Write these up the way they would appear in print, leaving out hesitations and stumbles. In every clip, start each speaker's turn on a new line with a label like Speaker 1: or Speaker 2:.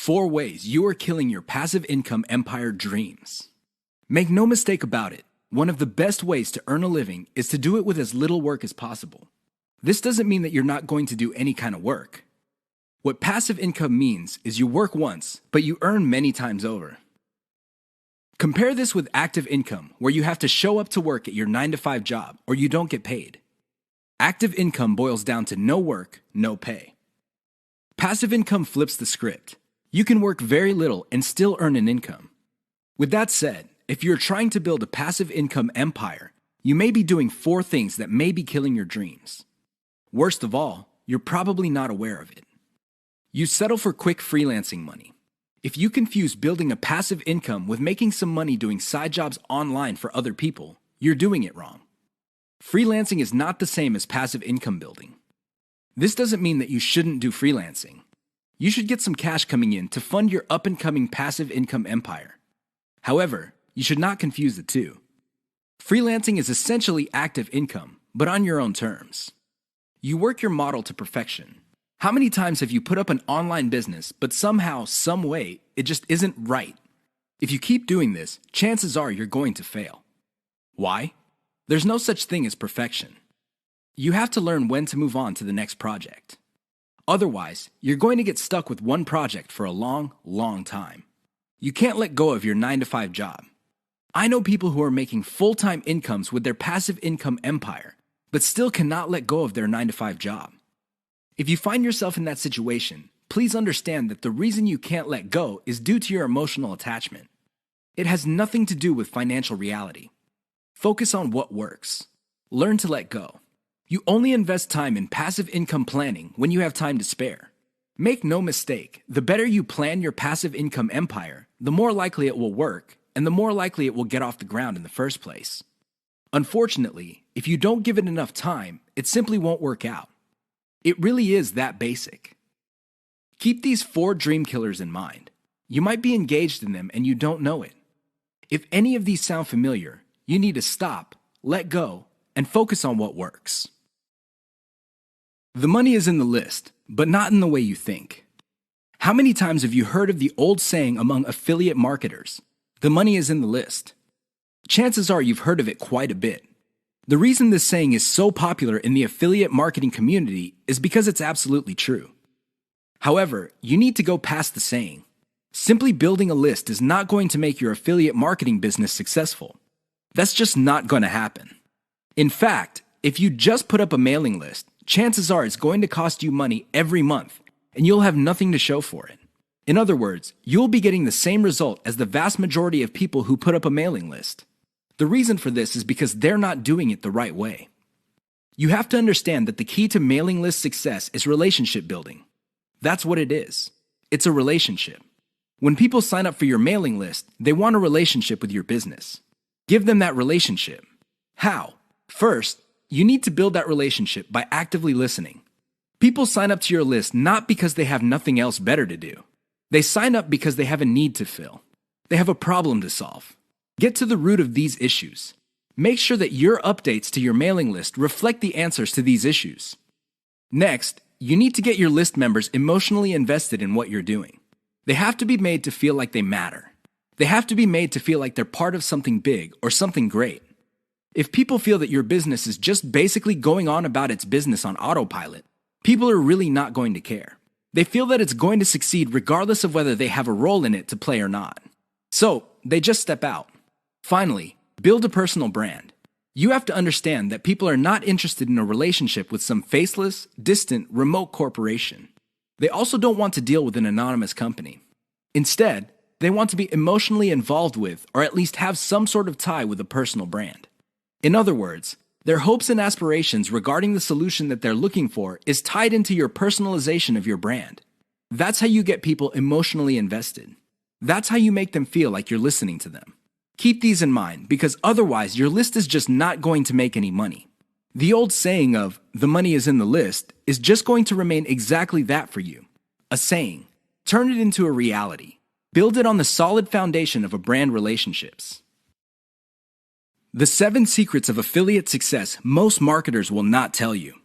Speaker 1: 4 ways you are killing your passive income empire dreams. Make no mistake about it, one of the best ways to earn a living is to do it with as little work as possible. This doesn't mean that you're not going to do any kind of work. What passive income means is you work once, but you earn many times over. Compare this with active income, where you have to show up to work at your 9-to-5 job or you don't get paid. Active income boils down to no work, no pay. Passive income flips the script. You can work very little and still earn an income. With that said, if you're trying to build a passive income empire, you may be doing 4 things that may be killing your dreams. Worst of all, you're probably not aware of it. You settle for quick freelancing money. If you confuse building a passive income with making some money doing side jobs online for other people, you're doing it wrong. Freelancing is not the same as passive income building. This doesn't mean that you shouldn't do freelancing. You should get some cash coming in to fund your up-and-coming passive income empire. However, you should not confuse the two. Freelancing is essentially active income, but on your own terms. You work your model to perfection. How many times have you put up an online business, but somehow, some way, it just isn't right? If you keep doing this, chances are you're going to fail. Why? There's no such thing as perfection. You have to learn when to move on to the next project. Otherwise, you're going to get stuck with one project for a long, long time. You can't let go of your 9-to-5 job. I know people who are making full-time incomes with their passive income empire, but still cannot let go of their 9-to-5 job. If you find yourself in that situation, please understand that the reason you can't let go is due to your emotional attachment. It has nothing to do with financial reality. Focus on what works. Learn to let go. You only invest time in passive income planning when you have time to spare. Make no mistake, the better you plan your passive income empire, the more likely it will work, and the more likely it will get off the ground in the first place. Unfortunately, if you don't give it enough time, it simply won't work out. It really is that basic. Keep these 4 dream killers in mind. You might be engaged in them and you don't know it. If any of these sound familiar, you need to stop, let go, and focus on what works. The money is in the list, but not in the way you think. How many times have you heard of the old saying among affiliate marketers, "The money is in the list"? Chances are you've heard of it quite a bit. The reason this saying is so popular in the affiliate marketing community is because it's absolutely true. However, you need to go past the saying. Simply building a list is not going to make your affiliate marketing business successful. That's just not going to happen. In fact, if you just put up a mailing list, chances are it's going to cost you money every month, and you'll have nothing to show for it. In other words, you'll be getting the same result as the vast majority of people who put up a mailing list. The reason for this is because they're not doing it the right way. You have to understand that the key to mailing list success is relationship building. That's what it is. It's a relationship. When people sign up for your mailing list, they want a relationship with your business. Give them that relationship. How? First, you need to build that relationship by actively listening. People sign up to your list not because they have nothing else better to do. They sign up because they have a need to fill. They have a problem to solve. Get to the root of these issues. Make sure that your updates to your mailing list reflect the answers to these issues. Next, you need to get your list members emotionally invested in what you're doing. They have to be made to feel like they matter. They have to be made to feel like they're part of something big or something great. If people feel that your business is just basically going on about its business on autopilot, people are really not going to care. They feel that it's going to succeed regardless of whether they have a role in it to play or not. So, they just step out. Finally, build a personal brand. You have to understand that people are not interested in a relationship with some faceless, distant, remote corporation. They also don't want to deal with an anonymous company. Instead, they want to be emotionally involved with, or at least have some sort of tie with a personal brand. In other words, their hopes and aspirations regarding the solution that they're looking for is tied into your personalization of your brand. That's how you get people emotionally invested. That's how you make them feel like you're listening to them. Keep these in mind, because otherwise your list is just not going to make any money. The old saying of, "the money is in the list," is just going to remain exactly that for you. A saying. Turn it into a reality. Build it on the solid foundation of a brand relationships. The 7 secrets of affiliate success most marketers will not tell you.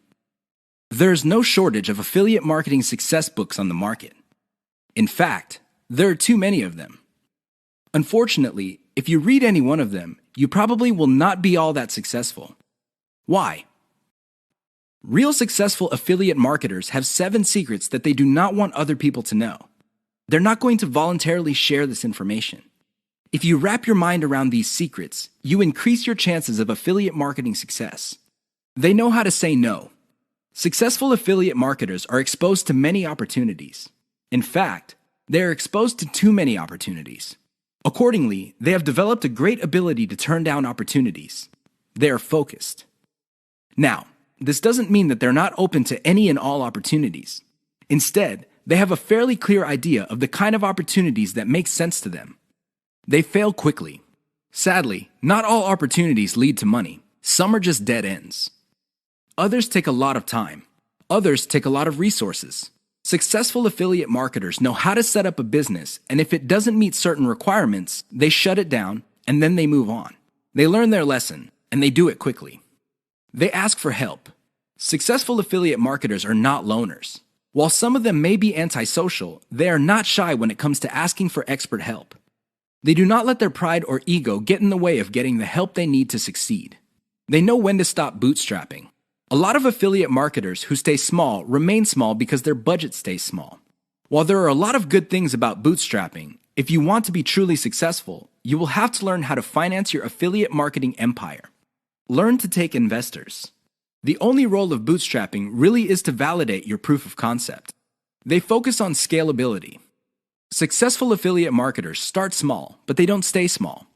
Speaker 1: There is no shortage of affiliate marketing success books on the market. In fact, There are too many of them. Unfortunately, if you read any one of them, you probably will not be all that successful. Why? Real successful affiliate marketers have 7 secrets that they do not want other people to know. They're not going to voluntarily share this information. If you wrap your mind around these secrets, you increase your chances of affiliate marketing success. They know how to say no. Successful affiliate marketers are exposed to many opportunities. In fact, they are exposed to too many opportunities. Accordingly, they have developed a great ability to turn down opportunities. They are focused. Now, this doesn't mean that they're not open to any and all opportunities. Instead, they have a fairly clear idea of the kind of opportunities that make sense to them. They fail quickly. Sadly, not all opportunities lead to money. Some are just dead ends. Others take a lot of time. Others take a lot of resources. Successful affiliate marketers know how to set up a business, and if it doesn't meet certain requirements, they shut it down, and then they move on. They learn their lesson, and they do it quickly. They ask for help. Successful affiliate marketers are not loners. While some of them may be antisocial, they are not shy when it comes to asking for expert help. They do not let their pride or ego get in the way of getting the help they need to succeed. They know when to stop bootstrapping. A lot of affiliate marketers who stay small remain small because their budget stays small. While there are a lot of good things about bootstrapping, if you want to be truly successful, you will have to learn how to finance your affiliate marketing empire. Learn to take investors. The only role of bootstrapping really is to validate your proof of concept. They focus on scalability. Successful affiliate marketers start small, but they don't stay small.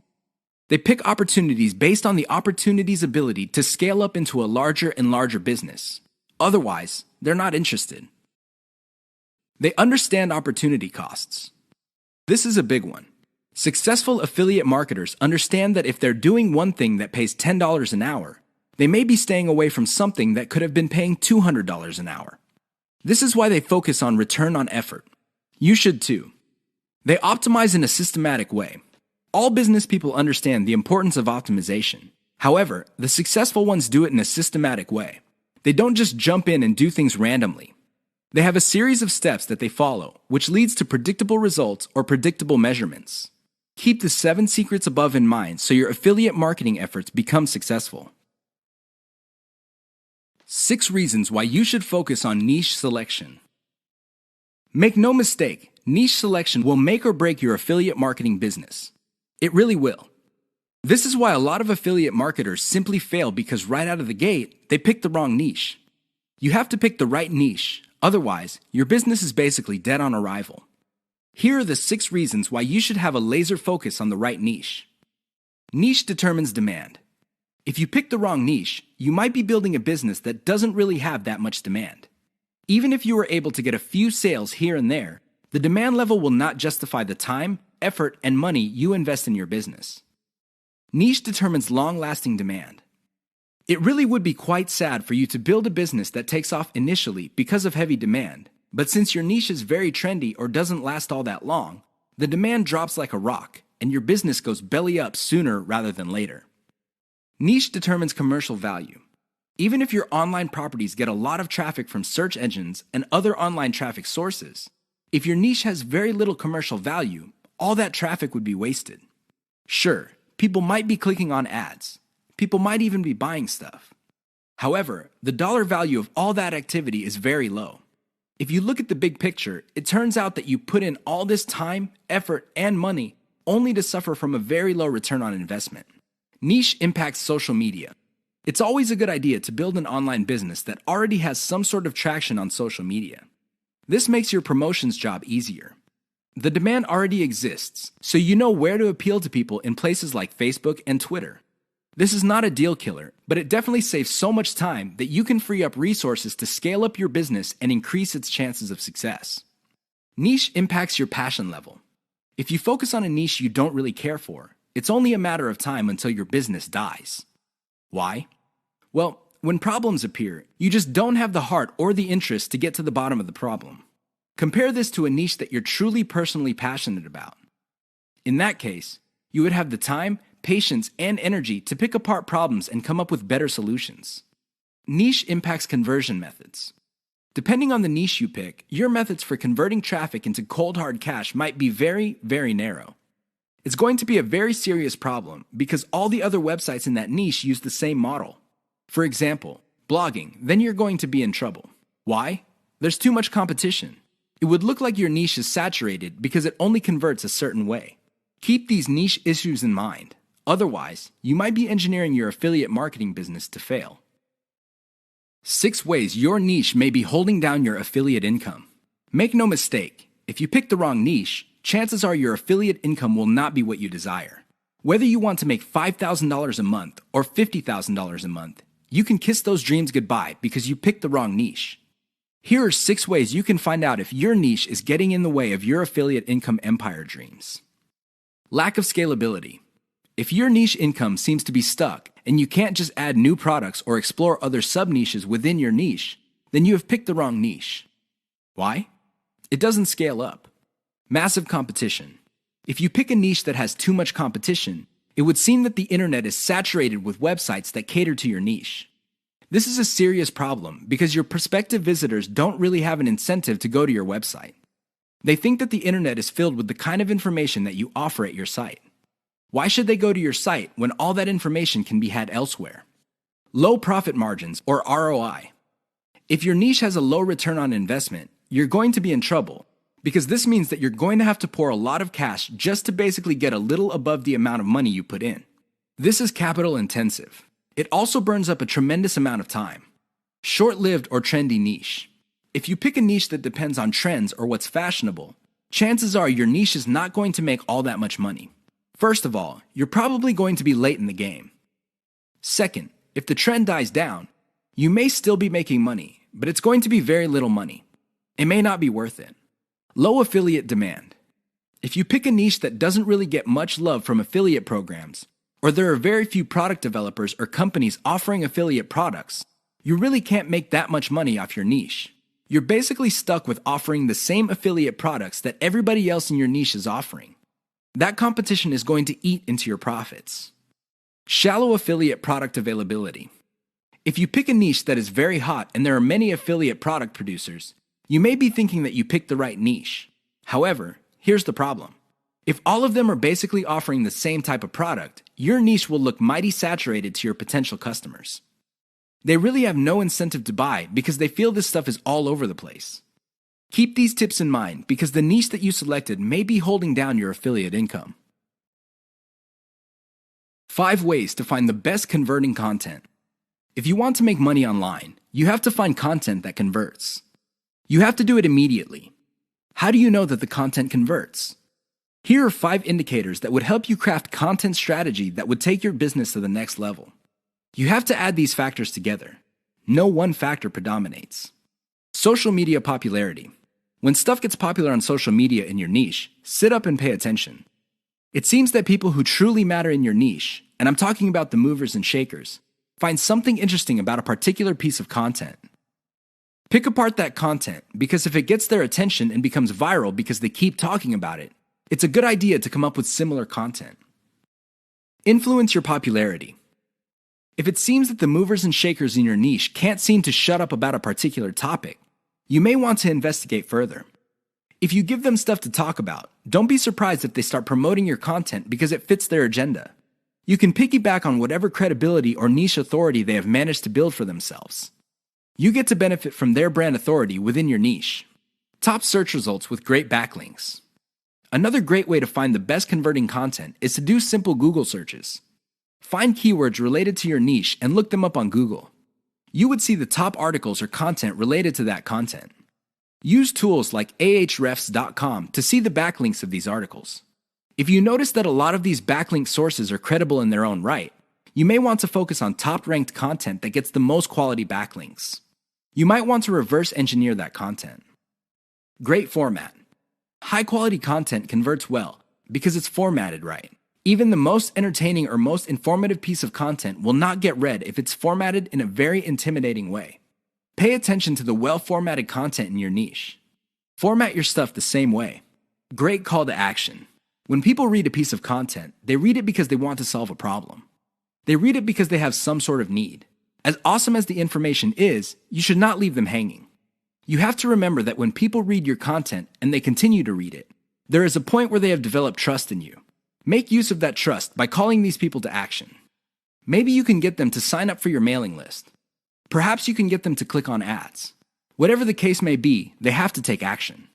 Speaker 1: They pick opportunities based on the opportunity's ability to scale up into a larger and larger business. Otherwise, they're not interested. They understand opportunity costs. This is a big one. Successful affiliate marketers understand that if they're doing one thing that pays $10 an hour, they may be staying away from something that could have been paying $200 an hour. This is why they focus on return on effort. You should too. They optimize in a systematic way. All business people understand the importance of optimization. However, the successful ones do it in a systematic way. They don't just jump in and do things randomly. They have a series of steps that they follow, which leads to predictable results or predictable measurements. Keep the 7 secrets above in mind so your affiliate marketing efforts become successful. 6 reasons why you should focus on niche selection. Make no mistake, niche selection will make or break your affiliate marketing business. It really will. This is why a lot of affiliate marketers simply fail because right out of the gate, they pick the wrong niche. You have to pick the right niche, otherwise, your business is basically dead on arrival. Here are the 6 reasons why you should have a laser focus on the right niche. Niche determines demand. If you pick the wrong niche, you might be building a business that doesn't really have that much demand. Even if you were able to get a few sales here and there, the demand level will not justify the time, effort, and money you invest in your business. Niche determines long-lasting demand. It really would be quite sad for you to build a business that takes off initially because of heavy demand, but since your niche is very trendy or doesn't last all that long, the demand drops like a rock, and your business goes belly up sooner rather than later. Niche determines commercial value. Even if your online properties get a lot of traffic from search engines and other online traffic sources, if your niche has very little commercial value, all that traffic would be wasted. Sure, people might be clicking on ads. People might even be buying stuff. However, the dollar value of all that activity is very low. If you look at the big picture, it turns out that you put in all this time, effort, and money only to suffer from a very low return on investment. Niche impacts social media. It's always a good idea to build an online business that already has some sort of traction on social media. This makes your promotions job easier. The demand already exists, so you know where to appeal to people in places like Facebook and Twitter. This is not a deal killer, but it definitely saves so much time that you can free up resources to scale up your business and increase its chances of success. Niche impacts your passion level. If you focus on a niche you don't really care for, it's only a matter of time until your business dies. Why? Well, when problems appear, you just don't have the heart or the interest to get to the bottom of the problem. Compare this to a niche that you're truly personally passionate about. In that case, you would have the time, patience, and energy to pick apart problems and come up with better solutions. Niche impacts conversion methods. Depending on the niche you pick, your methods for converting traffic into cold hard cash might be very, very narrow. It's going to be a very serious problem because all the other websites in that niche use the same model. For example, blogging, then you're going to be in trouble. Why? There's too much competition. It would look like your niche is saturated because it only converts a certain way. Keep these niche issues in mind. Otherwise, you might be engineering your affiliate marketing business to fail. 6 ways your niche may be holding down your affiliate income. Make no mistake, if you pick the wrong niche, chances are your affiliate income will not be what you desire. Whether you want to make $5,000 a month or $50,000 a month, you can kiss those dreams goodbye because you picked the wrong niche. Here are 6 ways you can find out if your niche is getting in the way of your affiliate income empire dreams. Lack of scalability. If your niche income seems to be stuck and you can't just add new products or explore other sub-niches within your niche, then you have picked the wrong niche. Why? It doesn't scale up. Massive competition. If you pick a niche that has too much competition, it would seem that the internet is saturated with websites that cater to your niche. This is a serious problem because your prospective visitors don't really have an incentive to go to your website. They think that the internet is filled with the kind of information that you offer at your site. Why should they go to your site when all that information can be had elsewhere? Low profit margins, or ROI. If your niche has a low return on investment, you're going to be in trouble because this means that you're going to have to pour a lot of cash just to basically get a little above the amount of money you put in. This is capital intensive. It also burns up a tremendous amount of time. Short-lived or trendy niche. If you pick a niche that depends on trends or what's fashionable, chances are your niche is not going to make all that much money. First of all, you're probably going to be late in the game. Second, if the trend dies down, you may still be making money, but it's going to be very little money. It may not be worth it. Low affiliate demand. If you pick a niche that doesn't really get much love from affiliate programs, or there are very few product developers or companies offering affiliate products, you really can't make that much money off your niche. You're basically stuck with offering the same affiliate products that everybody else in your niche is offering. That competition is going to eat into your profits. Shallow affiliate product availability. If you pick a niche that is very hot and there are many affiliate product producers, you may be thinking that you picked the right niche. However, here's the problem. If all of them are basically offering the same type of product, your niche will look mighty saturated to your potential customers. They really have no incentive to buy because they feel this stuff is all over the place. Keep these tips in mind because the niche that you selected may be holding down your affiliate income. 5 ways to find the best converting content. If you want to make money online, you have to find content that converts. You have to do it immediately. How do you know that the content converts? Here are 5 indicators that would help you craft content strategy that would take your business to the next level. You have to add these factors together. No one factor predominates. Social media popularity. When stuff gets popular on social media in your niche, sit up and pay attention. It seems that people who truly matter in your niche, and I'm talking about the movers and shakers, find something interesting about a particular piece of content. Pick apart that content because if it gets their attention and becomes viral because they keep talking about it, it's a good idea to come up with similar content. Influence your popularity. If it seems that the movers and shakers in your niche can't seem to shut up about a particular topic, you may want to investigate further. If you give them stuff to talk about, don't be surprised if they start promoting your content because it fits their agenda. You can piggyback on whatever credibility or niche authority they have managed to build for themselves. You get to benefit from their brand authority within your niche. Top search results with great backlinks. Another great way to find the best converting content is to do simple Google searches. Find keywords related to your niche and look them up on Google. You would see the top articles or content related to that content. Use tools like ahrefs.com to see the backlinks of these articles. If you notice that a lot of these backlink sources are credible in their own right, you may want to focus on top-ranked content that gets the most quality backlinks. You might want to reverse engineer that content. Great format. High-quality content converts well because it's formatted right. Even the most entertaining or most informative piece of content will not get read if it's formatted in a very intimidating way. Pay attention to the well-formatted content in your niche. Format your stuff the same way. Great call to action. When people read a piece of content, they read it because they want to solve a problem. They read it because they have some sort of need. As awesome as the information is, you should not leave them hanging. You have to remember that when people read your content and they continue to read it, there is a point where they have developed trust in you. Make use of that trust by calling these people to action. Maybe you can get them to sign up for your mailing list. Perhaps you can get them to click on ads. Whatever the case may be, they have to take action.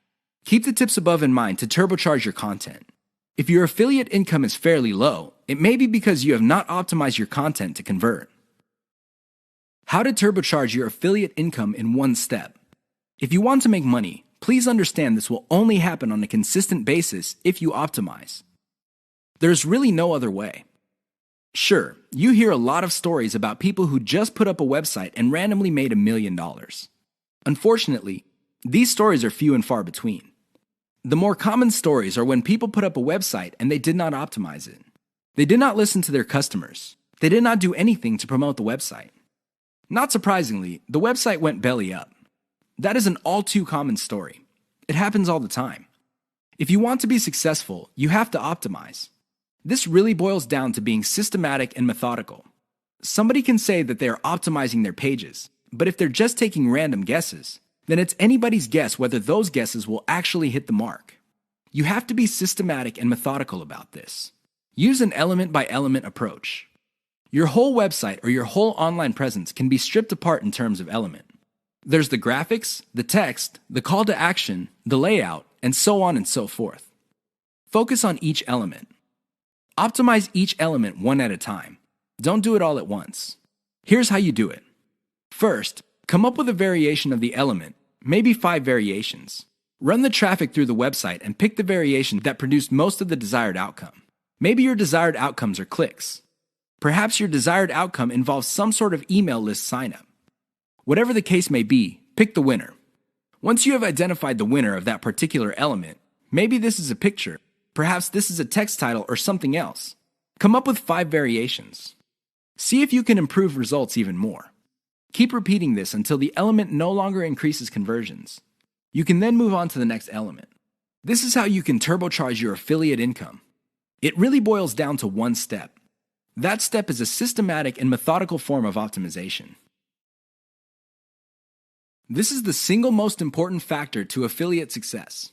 Speaker 1: Keep the tips above in mind to turbocharge your content. If your affiliate income is fairly low, it may be because you have not optimized your content to convert. How to turbocharge your affiliate income in one step. If you want to make money, please understand this will only happen on a consistent basis if you optimize. There's really no other way. Sure, you hear a lot of stories about people who just put up a website and randomly made $1 million. Unfortunately, these stories are few and far between. The more common stories are when people put up a website and they did not optimize it. They did not listen to their customers. They did not do anything to promote the website. Not surprisingly, the website went belly up. That is an all too common story. It happens all the time. If you want to be successful, you have to optimize. This really boils down to being systematic and methodical. Somebody can say that they are optimizing their pages, but if they're just taking random guesses, then it's anybody's guess whether those guesses will actually hit the mark. You have to be systematic and methodical about this. Use an element-by-element approach. Your whole website or your whole online presence can be stripped apart in terms of element. There's the graphics, the text, the call to action, the layout, and so on and so forth. Focus on each element. Optimize each element one at a time. Don't do it all at once. Here's how you do it. First, come up with a variation of the element, maybe 5 variations. Run the traffic through the website and pick the variation that produced most of the desired outcome. Maybe your desired outcomes are clicks. Perhaps your desired outcome involves some sort of email list signup. Whatever the case may be, pick the winner. Once you have identified the winner of that particular element, maybe this is a picture, perhaps this is a text title or something else. Come up with 5 variations. See if you can improve results even more. Keep repeating this until the element no longer increases conversions. You can then move on to the next element. This is how you can turbocharge your affiliate income. It really boils down to one step. That step is a systematic and methodical form of optimization. This is the single most important factor to affiliate success.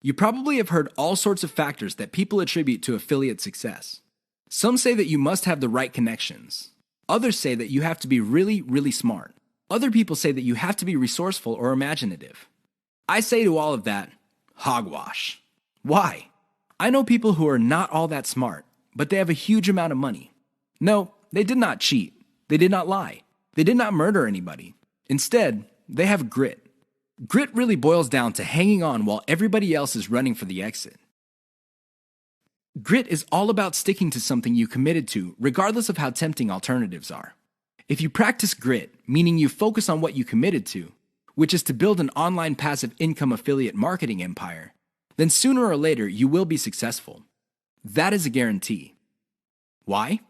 Speaker 1: You probably have heard all sorts of factors that people attribute to affiliate success. Some say that you must have the right connections. Others say that you have to be really, really smart. Other people say that you have to be resourceful or imaginative. I say to all of that, hogwash. Why? I know people who are not all that smart, but they have a huge amount of money. No, they did not cheat. They did not lie. They did not murder anybody. Instead, they have grit. Grit really boils down to hanging on while everybody else is running for the exit. Grit is all about sticking to something you committed to, regardless of how tempting alternatives are. If you practice grit, meaning you focus on what you committed to, which is to build an online passive income affiliate marketing empire, then sooner or later you will be successful. That is a guarantee. Why?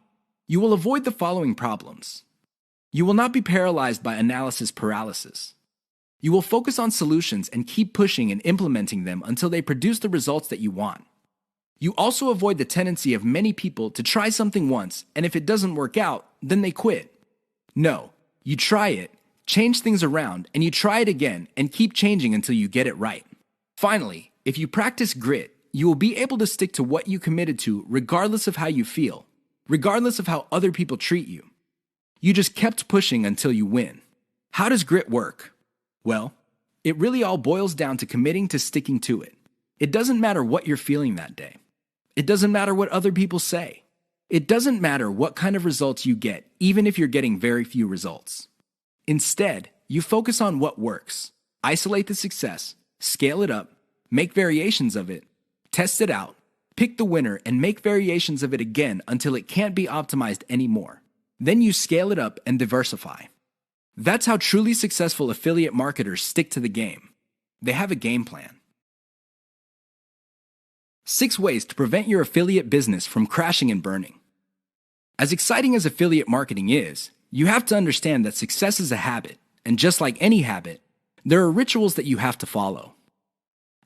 Speaker 1: You will avoid the following problems. You will not be paralyzed by analysis paralysis. You will focus on solutions and keep pushing and implementing them until they produce the results that you want. You also avoid the tendency of many people to try something once, and if it doesn't work out, then they quit. No, you try it, change things around, and you try it again and keep changing until you get it right. Finally, if you practice grit, you will be able to stick to what you committed to regardless of how you feel, regardless of how other people treat you. You just kept pushing until you win. How does grit work? Well, it really all boils down to committing to sticking to it. It doesn't matter what you're feeling that day. It doesn't matter what other people say. It doesn't matter what kind of results you get, even if you're getting very few results. Instead, you focus on what works. Isolate the success, scale it up, make variations of it, test it out, pick the winner, and make variations of it again until it can't be optimized anymore. Then you scale it up and diversify. That's how truly successful affiliate marketers stick to the game. They have a game plan. 6 ways to prevent your affiliate business from crashing and burning. As exciting as affiliate marketing is, you have to understand that success is a habit, and just like any habit, there are rituals that you have to follow.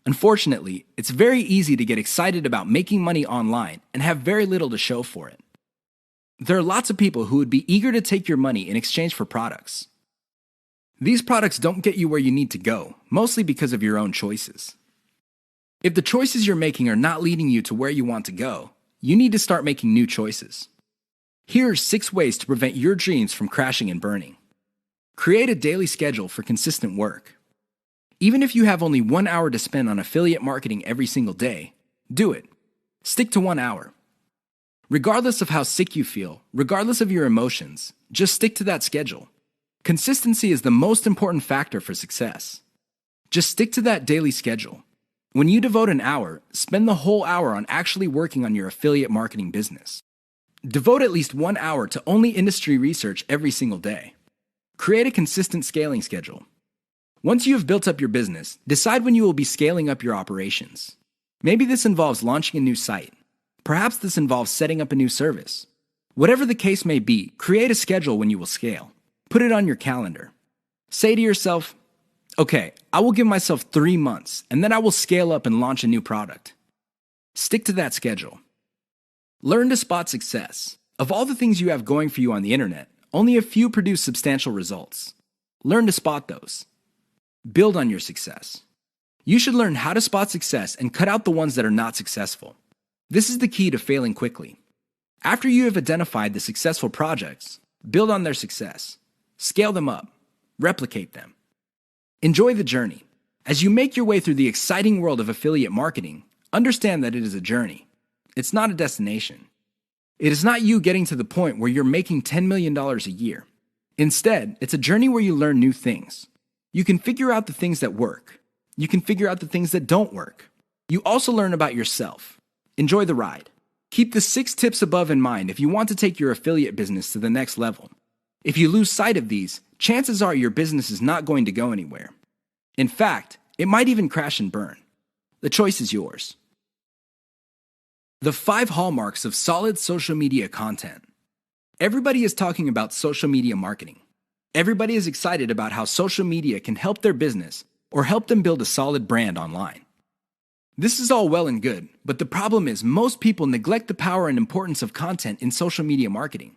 Speaker 1: Unfortunately, it's very easy to get excited about making money online and have very little to show for it. There are lots of people who would be eager to take your money in exchange for products. These products don't get you where you need to go, mostly because of your own choices. If the choices you're making are not leading you to where you want to go, you need to start making new choices. Here are 6 ways to prevent your dreams from crashing and burning. Create a daily schedule for consistent work. Even if you have only 1 hour to spend on affiliate marketing every single day, do it. Stick to 1 hour. Regardless of how sick you feel, regardless of your emotions, just stick to that schedule. Consistency is the most important factor for success. Just stick to that daily schedule. When you devote an hour, spend the whole hour on actually working on your affiliate marketing business. Devote at least 1 hour to only industry research every single day. Create a consistent scaling schedule. Once you have built up your business, decide when you will be scaling up your operations. Maybe this involves launching a new site. Perhaps this involves setting up a new service. Whatever the case may be, create a schedule when you will scale. Put it on your calendar. Say to yourself, okay, I will give myself 3 months, and then I will scale up and launch a new product. Stick to that schedule. Learn to spot success. Of all the things you have going for you on the internet, only a few produce substantial results. Learn to spot those. Build on your success. You should learn how to spot success and cut out the ones that are not successful. This is the key to failing quickly. After you have identified the successful projects, build on their success. Scale them up. Replicate them. Enjoy the journey. As you make your way through the exciting world of affiliate marketing, understand that it is a journey. It's not a destination. It is not you getting to the point where you're making $10 million a year. Instead, it's a journey where you learn new things. You can figure out the things that work. You can figure out the things that don't work. You also learn about yourself. Enjoy the ride. Keep the 6 tips above in mind if you want to take your affiliate business to the next level. If you lose sight of these, chances are your business is not going to go anywhere. In fact, it might even crash and burn. The choice is yours. The 5 hallmarks of solid social media content. Everybody is talking about social media marketing. Everybody is excited about how social media can help their business or help them build a solid brand online. This is all well and good, but the problem is most people neglect the power and importance of content in social media marketing.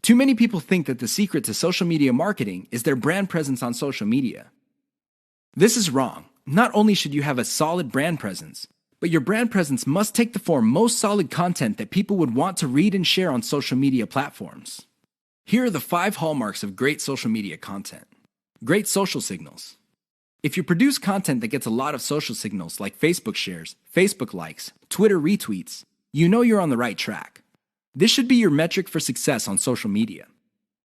Speaker 1: Too many people think that the secret to social media marketing is their brand presence on social media. This is wrong. Not only should you have a solid brand presence, but your brand presence must take the form most solid content that people would want to read and share on social media platforms. Here are the 5 hallmarks of great social media content. Great social signals. If you produce content that gets a lot of social signals like Facebook shares, Facebook likes, Twitter retweets, you know you're on the right track. This should be your metric for success on social media.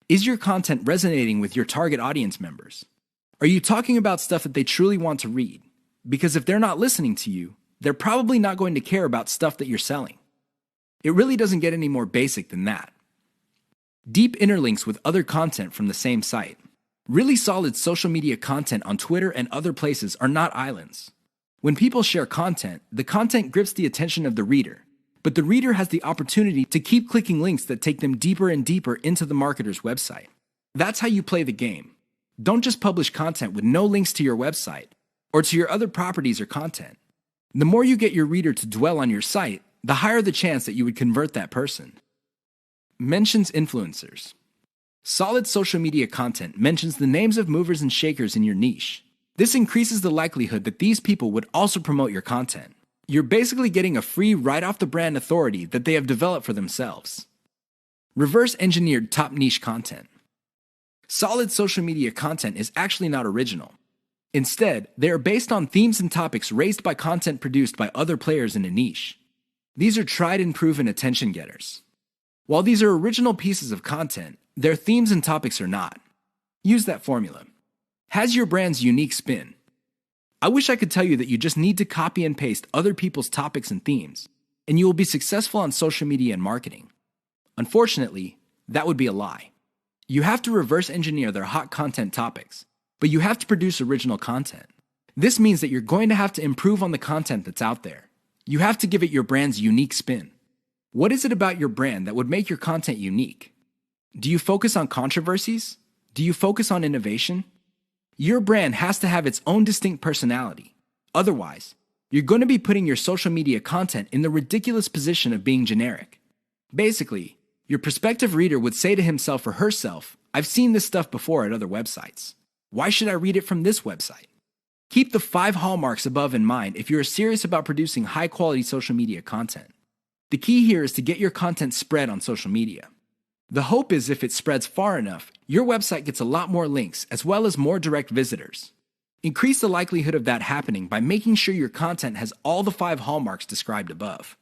Speaker 1: Is your content resonating with your target audience members? Are you talking about stuff that they truly want to read? Because if they're not listening to you, they're probably not going to care about stuff that you're selling. It really doesn't get any more basic than that. Deep interlinks with other content from the same site. Really solid social media content on Twitter and other places are not islands. When people share content, the content grips the attention of the reader, but the reader has the opportunity to keep clicking links that take them deeper and deeper into the marketer's website. That's how you play the game. Don't just publish content with no links to your website or to your other properties or content. The more you get your reader to dwell on your site, the higher the chance that you would convert that person. Mentions influencers. Solid social media content mentions the names of movers and shakers in your niche. This increases the likelihood that these people would also promote your content. You're basically getting a free right-off-the-brand authority that they have developed for themselves. Reverse-engineered top niche content. Solid social media content is actually not original. Instead, they are based on themes and topics raised by content produced by other players in a niche. These are tried and proven attention getters. While these are original pieces of content, their themes and topics are not. Use that formula. Has your brand's unique spin. I wish I could tell you that you just need to copy and paste other people's topics and themes, and you will be successful on social media and marketing. Unfortunately, that would be a lie. You have to reverse engineer their hot content topics, but you have to produce original content. This means that you're going to have to improve on the content that's out there. You have to give it your brand's unique spin. What is it about your brand that would make your content unique? Do you focus on controversies? Do you focus on innovation? Your brand has to have its own distinct personality. Otherwise, you're going to be putting your social media content in the ridiculous position of being generic. Basically, your prospective reader would say to himself or herself, I've seen this stuff before at other websites. Why should I read it from this website? Keep the 5 hallmarks above in mind if you're serious about producing high-quality social media content. The key here is to get your content spread on social media. The hope is if it spreads far enough, your website gets a lot more links as well as more direct visitors. Increase the likelihood of that happening by making sure your content has all the 5 hallmarks described above.